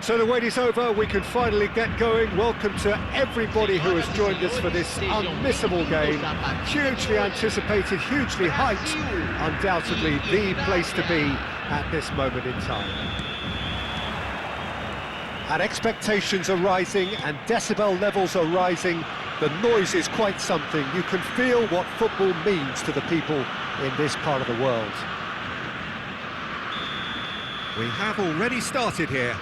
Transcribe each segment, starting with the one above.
So the wait is over, we can finally get going. Welcome to everybody who has joined us for this unmissable game. Hugely anticipated, hugely hyped, undoubtedly the place to be at this moment in time. And expectations are rising and decibel levels are rising. The noise is quite something. You can feel what football means to the people in this part of the world. We have already started here.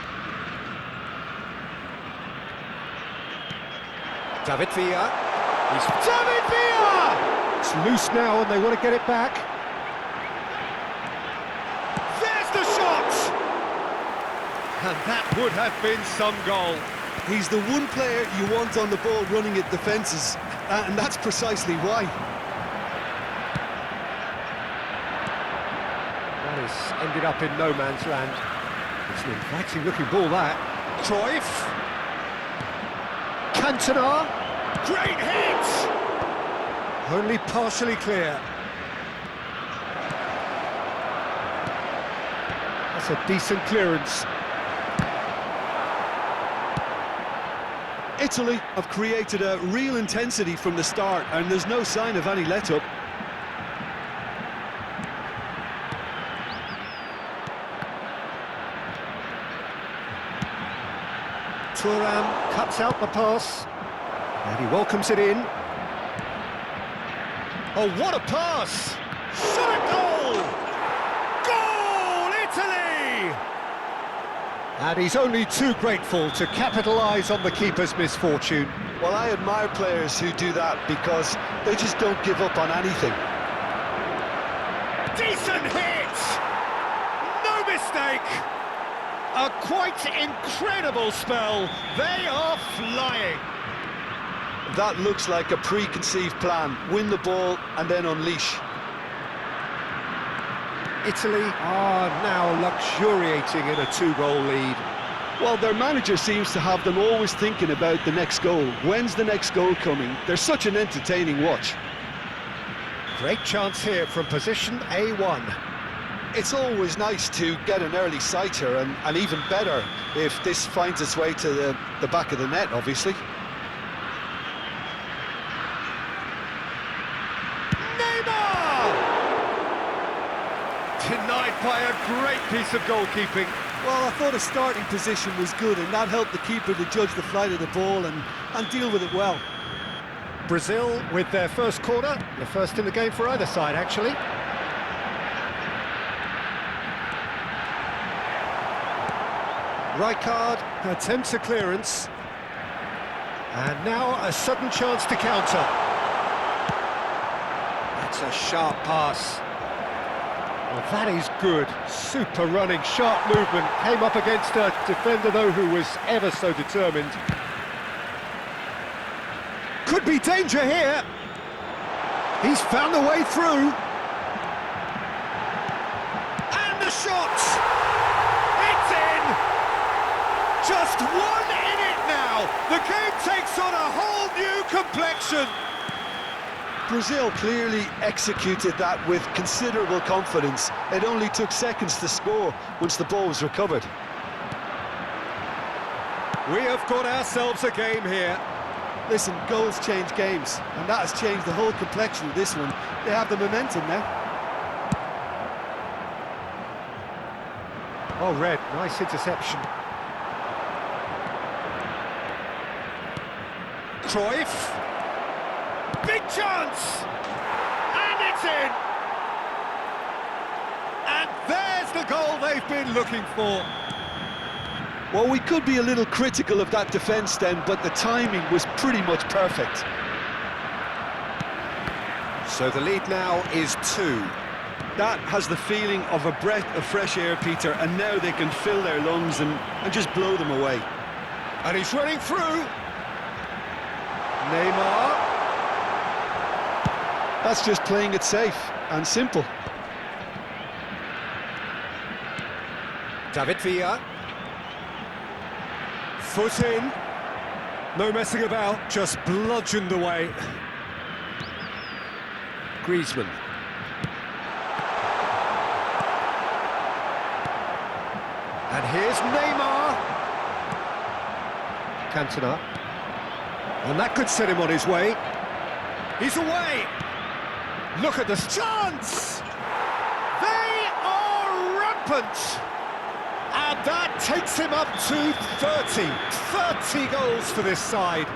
David Villa. David Villa! It's loose now and they want to get it back. There's the shot! And that would have been some goal. He's the one player you want on the ball running at defences, and that's precisely why. That has ended up in no man's land. It's an inviting looking ball, that. Cruyff. Cantona. Great hit! Only partially clear. That's a decent clearance. Italy have created a real intensity from the start, and there's no sign of any let-up. Thuram cuts out the pass, and he welcomes it in. Oh, what a pass! Shot a goal! Goal, Italy! And he's only too grateful to capitalise on the keeper's misfortune. Well, I admire players who do that because they just don't give up on anything. Decent hit! No mistake! A quite incredible spell. They are flying. That looks like a preconceived plan. Win the ball and then unleash. Italy are now luxuriating in a 2-goal lead. Well, their manager seems to have them always thinking about the next goal. When's the next goal coming? They're such an entertaining watch. Great chance here from position A1. It's always nice to get an early sighter, and even better if this finds its way to the back of the net, obviously. Neymar! Denied by a great piece of goalkeeping. Well, I thought a starting position was good, and that helped the keeper to judge the flight of the ball and deal with it well. Brazil with their first corner, the first in the game for either side, actually. Rijkaard attempts a clearance. And now a sudden chance to counter. That's a sharp pass. Well, that is good. Super running, sharp movement. Came up against a defender, though, who was ever so determined. Could be danger here. He's found a way through. And the shot! It's in! Just one in it now. The game takes on a whole new complexion. Brazil clearly executed that with considerable confidence. It only took seconds to score once the ball was recovered. We have got ourselves a game here. Listen, goals change games, and that has changed the whole complexion of this one. They have the momentum now. Oh, Red, nice interception. Cruyff. Big chance! And it's in! And there's the goal they've been looking for. Well, we could be a little critical of that defence then, but the timing was pretty much perfect. So the lead now is 2. That has the feeling of a breath of fresh air, Peter, and now they can fill their lungs and just blow them away. And he's running through. Neymar. That's just playing it safe and simple. David Villa. Foot in. No messing about, just bludgeoned away. Griezmann. And here's Neymar. Cantona. And that could set him on his way. He's away! Look at this chance! They are rampant! And that takes him up to 30 goals for this side.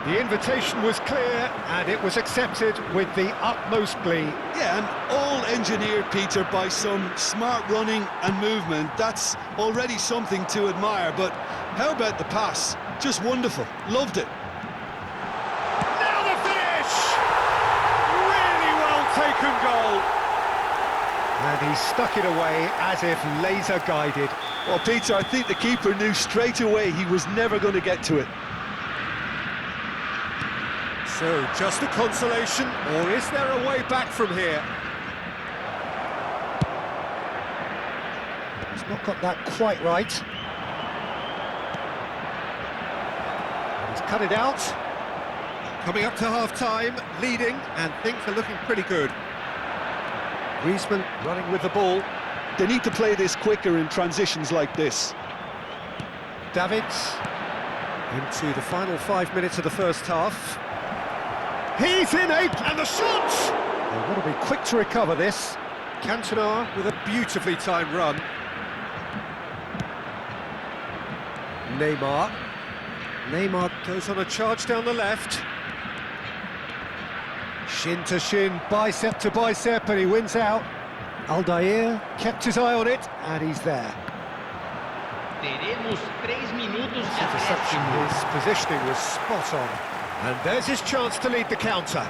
The invitation was clear, and it was accepted with the utmost glee. Yeah, and all engineered, Peter, by some smart running and movement. That's already something to admire, but how about the pass? Just wonderful. Loved it. Now the finish! Really well taken goal. And he stuck it away as if laser-guided. Well, Peter, I think the keeper knew straight away he was never going to get to it. So, just a consolation, or is there a way back from here? He's not got that quite right. He's cut it out. Coming up to half-time, leading, and things are looking pretty good. Griezmann running with the ball. They need to play this quicker in transitions like this. Davids into the final 5 minutes of the first half. He's in and the shot! They've got to be quick to recover this. Cantona with a beautifully timed run. Neymar goes on a charge down the left. Shin to shin, bicep to bicep, and he wins out. Aldair kept his eye on it, and he's there. Teremos 3 minutos de Interception, acréscimo. his positioning was spot on. And there's his chance to lead the counter.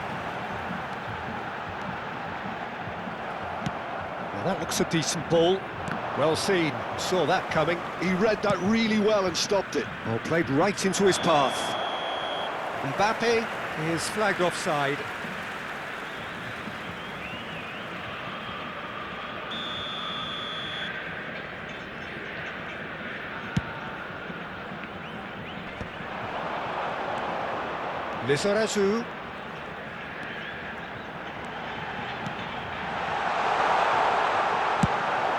Now that looks a decent ball. Well seen, saw that coming. He read that really well and stopped it. Oh, played right into his path. Mbappe is flagged offside. Lizarazu.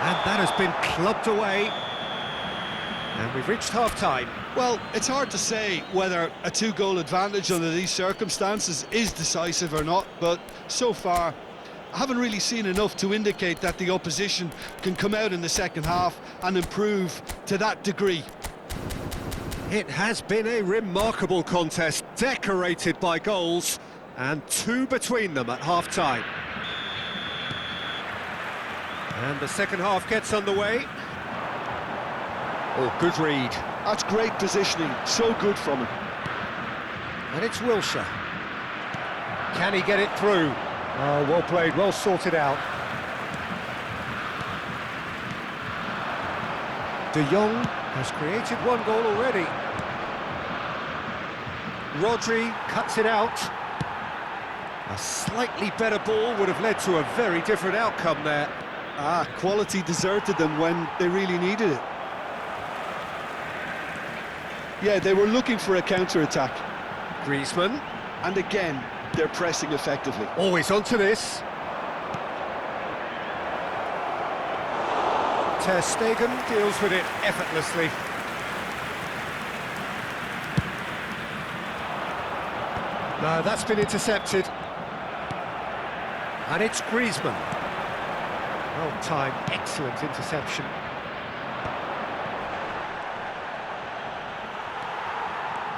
And that has been clubbed away. And we've reached half-time. Well, it's hard to say whether a 2-goal advantage under these circumstances is decisive or not, but so far I haven't really seen enough to indicate that the opposition can come out in the second half and improve to that degree. It has been a remarkable contest, decorated by goals, and 2 between them at half-time. And the second half gets underway. Oh, good read. That's great positioning, so good from him. And it's Wilshere. Can he get it through? Oh, well played, well sorted out. De Jong has created 1 goal already. Rodri cuts it out. A slightly better ball would have led to a very different outcome there. Quality deserted them when they really needed it. Yeah, they were looking for a counter-attack. Griezmann. And again, they're pressing effectively. Always onto this. Ter Stegen deals with it effortlessly. No, that's been intercepted. And it's Griezmann. Well timed, excellent interception.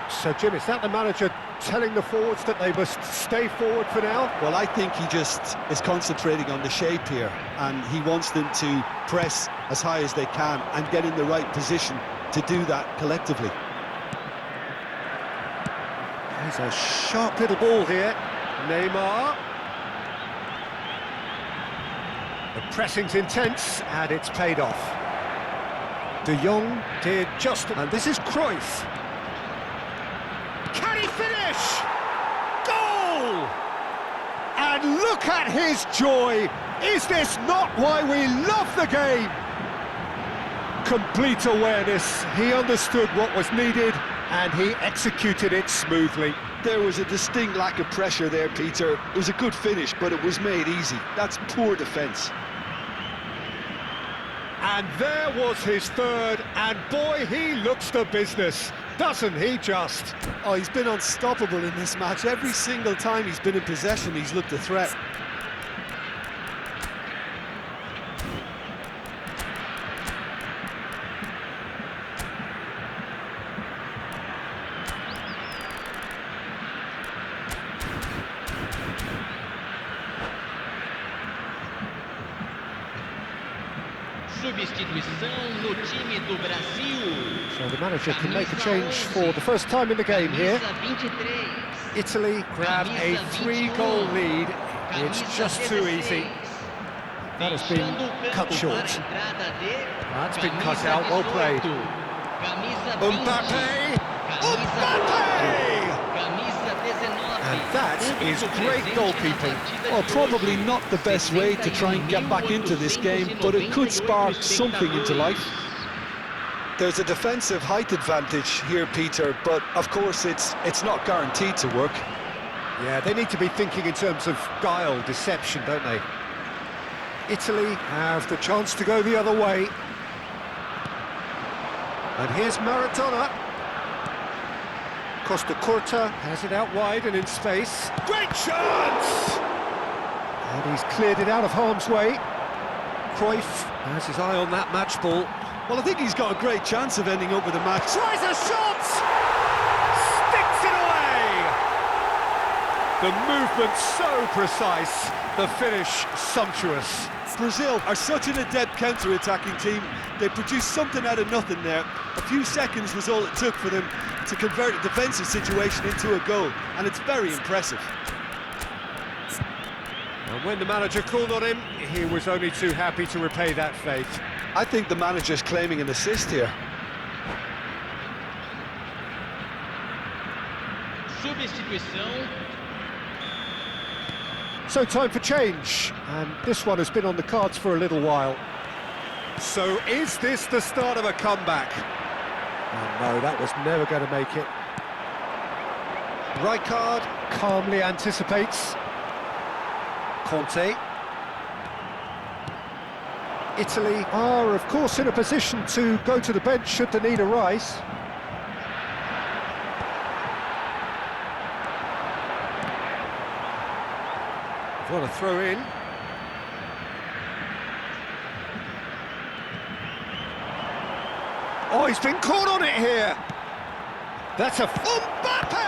So, Jim, is that the manager telling the forwards that they must stay forward for now? Well, I think he just is concentrating on the shape here, and he wants them to press as high as they can and get in the right position to do that collectively. There's a sharp little ball here. Neymar. The pressing's intense, and it's paid off. De Jong did just... And this is Cruyff. Can he finish? Goal! And look at his joy! Is this not why we love the game? Complete awareness. He understood what was needed, and he executed it smoothly. There was a distinct lack of pressure there, Peter. It was a good finish, but it was made easy. That's poor defence. And there was his third, and boy, he looks the business. Doesn't he just? Oh, he's been unstoppable in this match. Every single time he's been in possession, he's looked a threat. Substituição no time do Brasil. So the manager can make a change for the first time in the game here. Camisa 23. Italy grab a 3-goal lead. It's just too easy. That has been cut short. That's been cut out, well played. Mbappe! Mbappe! And that is great goalkeeping. Well, probably not the best way to try and get back into this game, but it could spark something into life. There's a defensive height advantage here, Peter, but of course it's not guaranteed to work. Yeah, they need to be thinking in terms of guile, deception, don't they? Italy have the chance to go the other way. And here's Maradona. Costa Curta has it out wide and in space. Great chance! And he's cleared it out of harm's way. Cruyff has his eye on that match ball. Well, I think he's got a great chance of ending up with a match. Tries a shot! Sticks it away! The movement so precise, the finish sumptuous. Brazil are such an adept counter-attacking team. They produced something out of nothing there. A few seconds was all it took for them to convert a defensive situation into a goal, and it's very impressive. And when the manager called on him, he was only too happy to repay that faith. I think the manager's claiming an assist here. Substituição. So time for change, and this one has been on the cards for a little while. So is this the start of a comeback? Oh no, that was never going to make it. Rijkaard calmly anticipates. Conte. Italy are, of course, in a position to go to the bench should the need arise. What a throw in. Oh, he's been caught on it here. That's a Mbappe!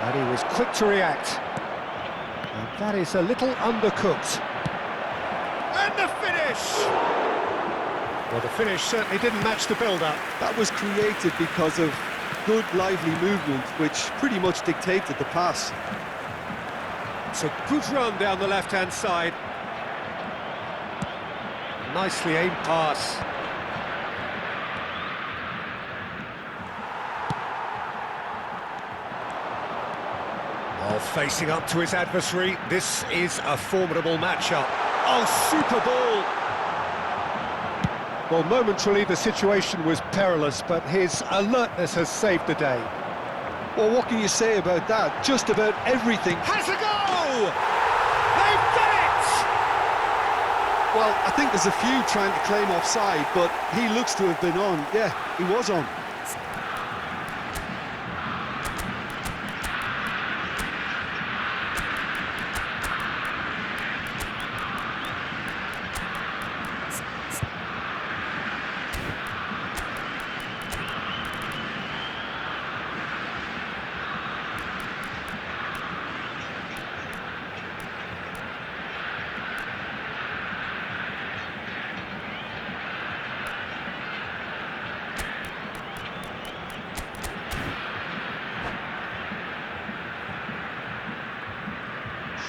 And he was quick to react. And that is a little undercooked. And the finish! Well, the finish certainly didn't match the build-up. That was created because of good, lively movement, which pretty much dictated the pass. It's a good run down the left-hand side. Nicely aimed pass. Oh, facing up to his adversary, this is a formidable matchup. Oh, super ball! Well, momentarily the situation was perilous, but his alertness has saved the day. Well, what can you say about that? Just about everything. Has a go! They've done it! Well, I think there's a few trying to claim offside, but he looks to have been on. Yeah, he was on.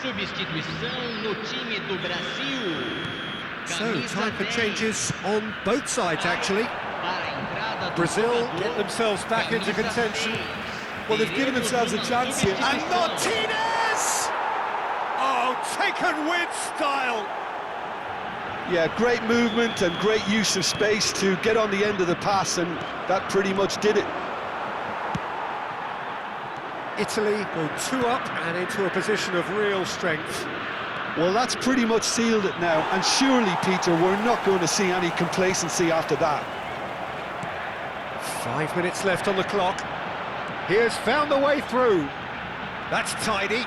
Substituição no time do Brasil. So, time for changes on both sides, actually. Brazil get themselves back into contention. Well, they've given themselves a chance here. And Martinez! Oh, taken with style! Yeah, great movement and great use of space to get on the end of the pass, and that pretty much did it. Italy go 2 up and into a position of real strength. Well, that's pretty much sealed it now, and surely, Peter, we're not going to see any complacency after that. 5 minutes left on the clock. He has found the way through. That's tidy. Neymar!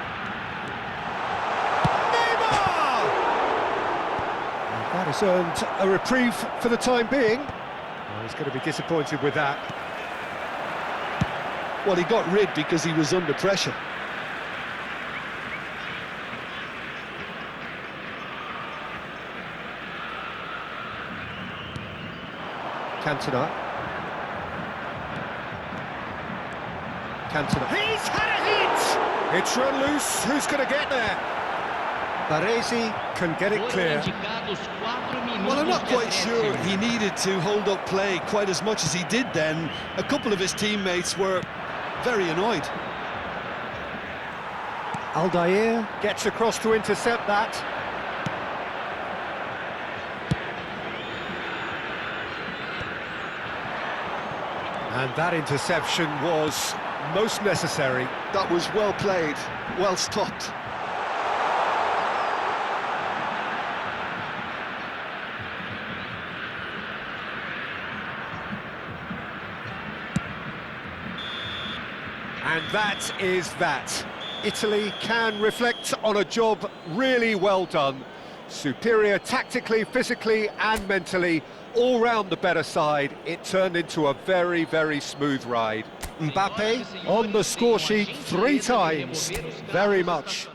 And that has earned a reprieve for the time being. Well, he's going to be disappointed with that. Well, he got rid because he was under pressure. Cantona. He's had a hit! It's run loose. Who's going to get there? Baresi can get it clear. Well, I'm not quite sure he needed to hold up play quite as much as he did then. A couple of his teammates were very annoyed. Aldair gets across to intercept that. And that interception was most necessary. That was well played, well stopped. And that is that. Italy can reflect on a job really well done. Superior tactically, physically and mentally, all round the better side. It turned into a very, very smooth ride. Mbappe on the score sheet 3 times. Very much